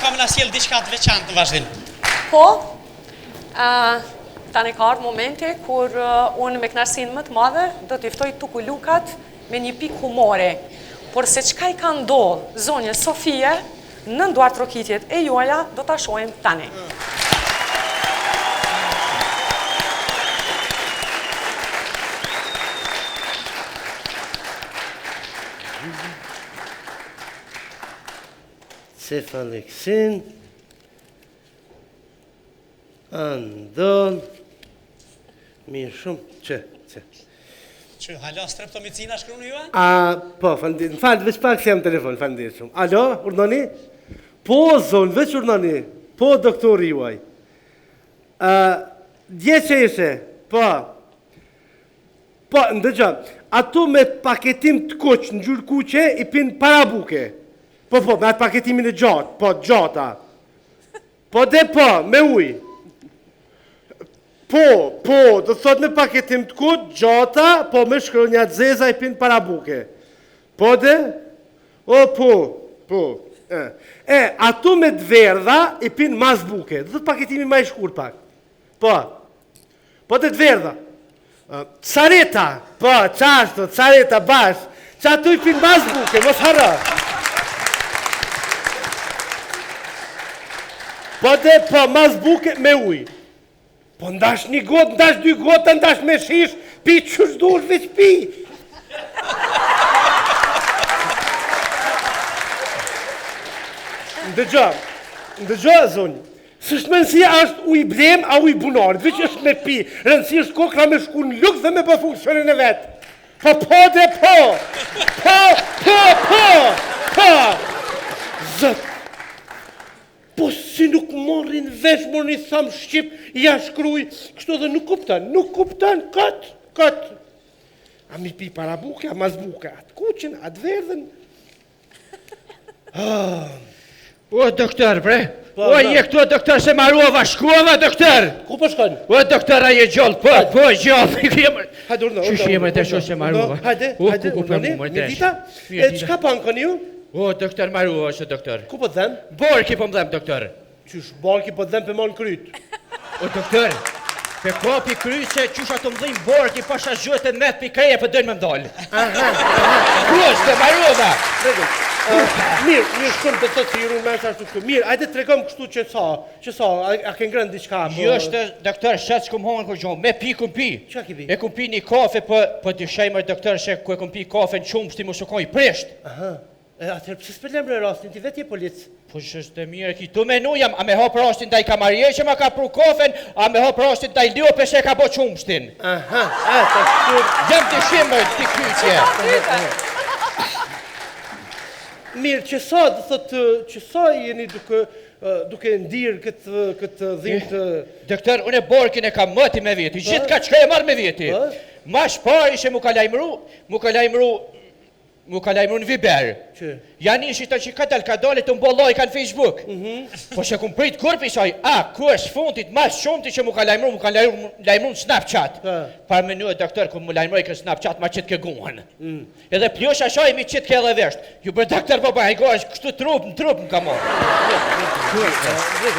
kam na sjell diçka të veçantë në vazhdim. Po, tani ka ardhur momenti kur unë me kënaqësinë më të madhe do t'i ftoj Tuku Lukat me një pikë humori. Por se çka i ka ndodhur zonjës Sofie në duart rokitjet e juaja do ta shohim tani. Cefalexin, andon, mirë shumë, që. Që, halo, streptomicina shkruan ju? Po, falëndir, më falë, veç pak se jam telefon, falëndir shumë. Alo, urnoni? Po, zonë, veç urnoni, po, doktori juaj. Dje që ishe, po, ndëgja, ato me paketim të kuq në gjurë kuqe i pinë para buke. Po, me atë paketimin e gjatë, po, gjata. Po, me uj. Po, do thot me paketim të kuq, gjata, po me shkronjat zeza i pinë para buke. Po, po. Ato me dverdha i pinë mas buke. Do thot paketimi ma i shkur pak. Po, dverdha. Careta, po, qashto, careta, bash. Që ato i pinë mas buke, mos harra. Po, mas buke me uj. Po ndash një gotë, ndash dy gotë, ndash me shish, pi qësh dush veç pi. Ndëgja, zonjë, sështë me nësia është uj blem, a uj bunarit, veç është me pi, rëndësi është kokra me shku në lukë dhe me po funksionin e vetë. Po, Zëtë. Po si nuk morrin vesh, morrin thamë Shqip, ja shkruj, kështu dhe nuk kuptan, këtë. A mi pi para buke, a mas buke, atë kuqin, atë verdhen. O, doktor, bre, je këto doktor se marrova, shkuova, doktor. Ku po shkon? O, doktor, a je gjallë, po, gjallë. Hajde, urna. Qështë jemi të sho se marrova. Hajde, një dita, qka pankon ju? O, doktor, marrova është, doktor. Ku po të dhem? Borki po më dhem, doktor. Qysh, borki po të dhem për mon kryt? O, doktor, pe kopi kryt që qysh ato më dhejmë borki, pasha zhjët e met për kreje për dojnë me mdollë. Ku është, marrova. Mirë, shumë të thotë si i runë me ashtu shtu. Mirë, ajde të regom kështu që sa, a ke ngrën diçka? Jo është, doktor, shetë s'kum honë kërë gjonë, me pi këm pi. Qa ki pi? E këm pi një kafe, për të shajmër, doktor, që ku e këm pi kafe në qumë, shti mu shukon i presht. Atër, pëse s'pëllem në rastin, ti vetë je policë? Po shështë e mirë, ki tu menu jam, a me hop rastin da i kamarje që ma ka pru kafen, a me hop rastin da i lio për që ka bo qumë shtin. Jam të shimër të kyqje. Mirë, që sa, dhe thotë, që sa jeni duke ndirë këtë dhimë të... Doktor, unë e borkin e kam mëti me veti, gjithë ka qka e marrë me veti. Ma shpar ishe mu ka lajmëru në Viber. Që? Janë ishë të që ka dalë të mbolloj ka në Facebook. Po që kum prit kurpi shaj, ku është fundit, mas shumëti që mu ka lajmëru në Snapchat. Par menu e doktor, ku mu lajmëru këtë Snapchat, ma qitë ke guën. Edhe pljusha shaj, mi qitë ke edhe vesht. Ju për doktor po bëjë, është kështu trup më ka morë.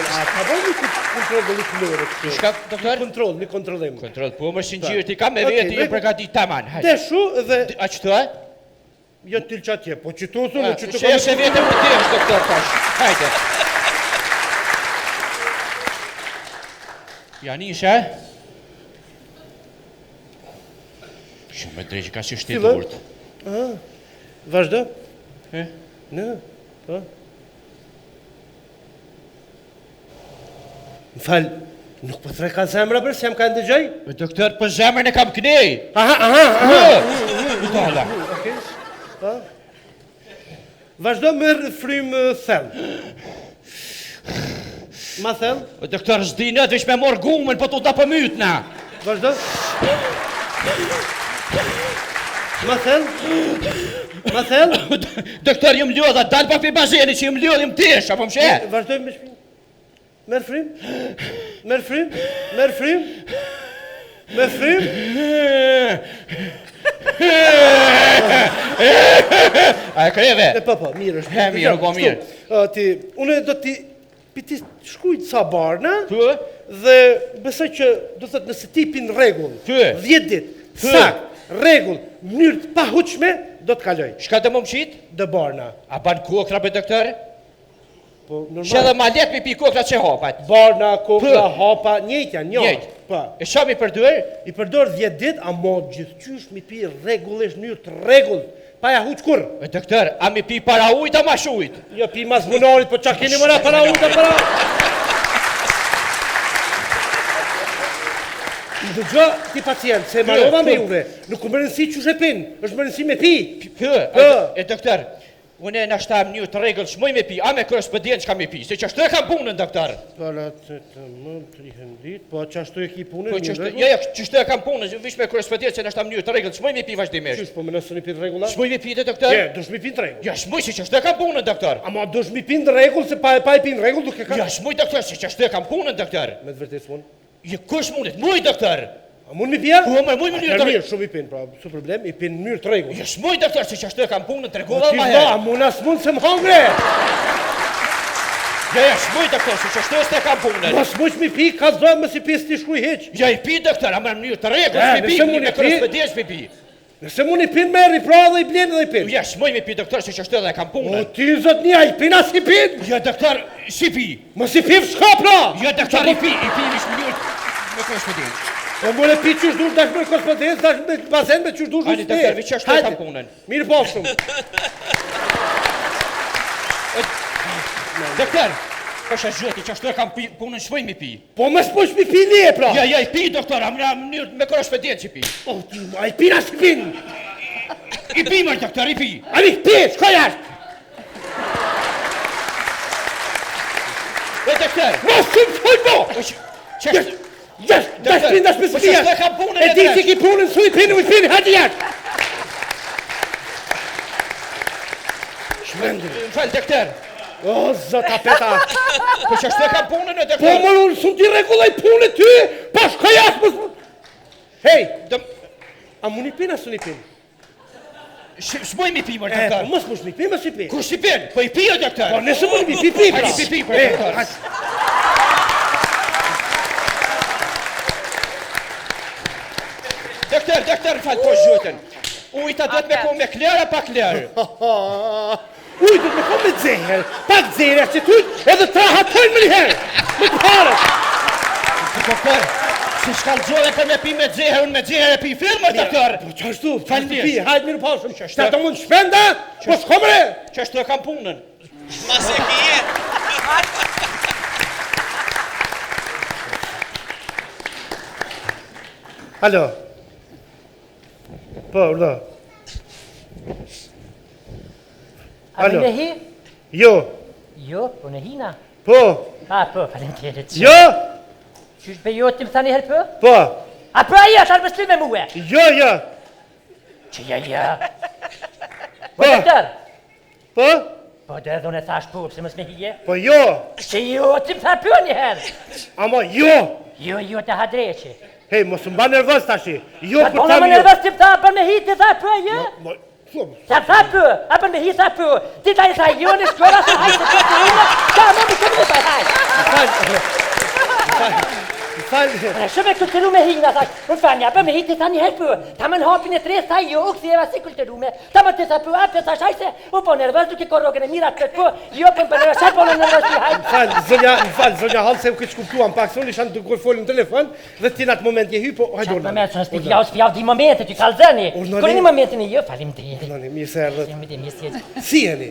A ka bërë një kontrol dhe një këllore? Shka, doktor? Një kontrollim. Kontrol, po më shëngjirë, ti ka me veti, ju përgati taman. Deshu dhe... A qëtu e? Jo t'il qatje, po qëtu thunë, qëtu... Sheshe vete më të është, doktor, tash. Hajde. Janisha? Shumë me drejqë ka si shtetë urtë. Vazhdo? Në, po. Më falë, nuk po thre ka zemra bërë, se jam ka ndëgjaj? Doktor, për zemrën e kam kënej. Vitala. Vazhdo mërë frymë thellë. Ma thellë? Doktor, s'di nëtë vish me morë gumën, po t'u da për mytëna. Vazhdo? Ma thellë? Ma thellë? Doktor, ju më ljodha, dalë pak për bazeni që ju më ljodhim tish, apo më shë? Vazhdojmë me shpinë. Merë frymë? Merë frymë? Merë frymë? Me frymë? A e kreve? Po, mirë është. He, mirë, go mirë. Unë do ti shkruaj ca barna. Ty? Dhe besoj që do thot nëse ti pin rregull, Ty? 10 ditë, sakt, rregull, mënyrë të pahuçme do të kaloj. Shka të më mshit? Dë barna. A ban kokra për doktor? Po Që edhe normal. ma let mi pi kokra që hapat. Barna, kokra, hapa, njëjtja, Njëjtë. Po. E shami për dyër? I përdor 10 ditë, ama gjithçysh mi pi rregullisht mënyrë të rregullt, pa ja huç kurr. E doktor, a mi pi para ujt a ma shujt? Jo pi mas munarit, po çka keni mëra para ujta para. Dëgjo ti pacient, se marrova me juve. Nuk më rëndësi që shepin, është më rëndësi me pi. E doktor, unë e nashta mënyrë të rregull shmoj me pi, a me korrespondent çka me pi, se që ashtu e kam punën doktor. Para të më trihen ditë, po çashtu e ki punën. Po çështë e kam punën, vish me korrespondent se nashta mënyrë të rregull shmoj me pi vazhdimisht. Qysh po më nësë një pi rregulla? Shmoj me pi te doktor? Je, dosh mi pi në rregull. Ja shmoj se çështë e kam punën doktor. Ama dosh mi pi në rregull se pa e pi në rregull duke ka. Ja shmoj doktor se çështë e kam punën doktor. Me të vërtetë s'mund. Je kush mundet? Muj doktor. A mund mi pia? Po më muj mënyrë të Mirë, shumë i pin, pra, su problem, i pin në mënyrë të rregull. Ja shmoj doktor se çështë e kam punën tregova Ti më do, herë. a mund as mund se më hongre. Ja shmoj doktor se çështë e kam punën. Mos muç mi pi, ka zonë më si pi ti shkruaj hiç. Ja I pi doktor, a më mënyrë të rregull, Ja, me pi, nëse mund me i pi- korrespondent me pi. Nëse mund i pin merri pra dhe i blen dhe i pin. Ja shmoj me pi doktor se çështë e kam O punën. ti zot një ai pin as i pin. Ja doktor, si pi. Mos i pi shka pra. Ja doktor i pi vish mënyrë me korrespondent. O mund e pi çysh dur dash me korrespondencë, dash me bazen me çysh dur. Hajde doktor, vi çështë e kam punën. Mirë po shumë. Doktor, po shajoti çështë e kam punën shmoj me pi. Po mos push mi pi ne pra. Ja I pi doktor, a më mënyrë me korrespondent si pi. O ti ai pin as i pin. I pi më doktor, I pi. Ani pi, shko jashtë. E doktor, Mos shumë shkoj po. çështë Jes, dash pin dash me Po spia. çështë e kam punën E di si ki punën, su i pin, u i pin, hajde jashtë. Shmendur. Fal doktor. O zota peta. Po çështë e kam punën e Po doktor. më unë sun ti rregulloj punën ty, pa shko jashtë mos. Hej, a mund i pin as unë i pin? Shmoj mi pi më Po doktor. mos mush mi pin, mos i pin. Kush I pin? Po I pi o doktor. Po nëse mund mi pi pra. Hajde, pi, E, doktor. hajde. Doktor, fal po zhutën. Ujta do të me ku me klerë pa klerë. Uj, du të me kom me zeher, pak zeher, që ty edhe të rahatojnë më njëherë. Me të parë. Doktor, si shkallëgjove për me pi me dzeher, unë me dzeher e pi filmë, doktor. Po që ashtu, falë të Falënderit. pi, hajtë mirë pashëm. Që Që të mund shpenda, po s'komre. Çështë e kam punën. Mas e kije. Alo. Po, urdo. A Alo. në hi? Jo. Jo, po në hina. Po. A, po, falenderit. Jo. Qysh be jo ti më thani herë po? Po. A pra ja, ta më me muhe. Jo, jo. Që ja. Po. Po, doktor. Po. Po, dhe edhe unë e thash po, pse mos me hije. Po jo. Që jo, ti më tha po një herë. Ama jo. Jo, të hadreqe. Hej, mos më ba nervoz tashi. Jo, A për po në tam më jo. nervës ti më tha, për me hi ti tha po, jo? Shumë. Ta tha po, a për me hi tha po. Ti ta i tha jo në shkolla, sa hajtë të të hina, ta më më këmë në pa hajtë. Falë. Shumë e kulturu me hina, tha, unë fanja, për me hi ti tha një herë po. Ta më në hapin e tres, tha jo, këthjeva si kulturu me. Ta më të tha po, a për tha shajse, u po nervës duke korrogën e mirat për po, jo për nervës, shaj po në nervës ti hajtë. Zonja Hall se u këtë shkuptuam pak, se unë isha në dukur folin në telefon, dhe ti në atë moment je hy, po hajde Qatë urna. moment, së nështë të fjav di momente, ty kalzëni. Urnani. Kërë një momentin e jo, falim të jetë. Nani, mirë se erdhët. Jemi të mirë si jetë. Si jeni?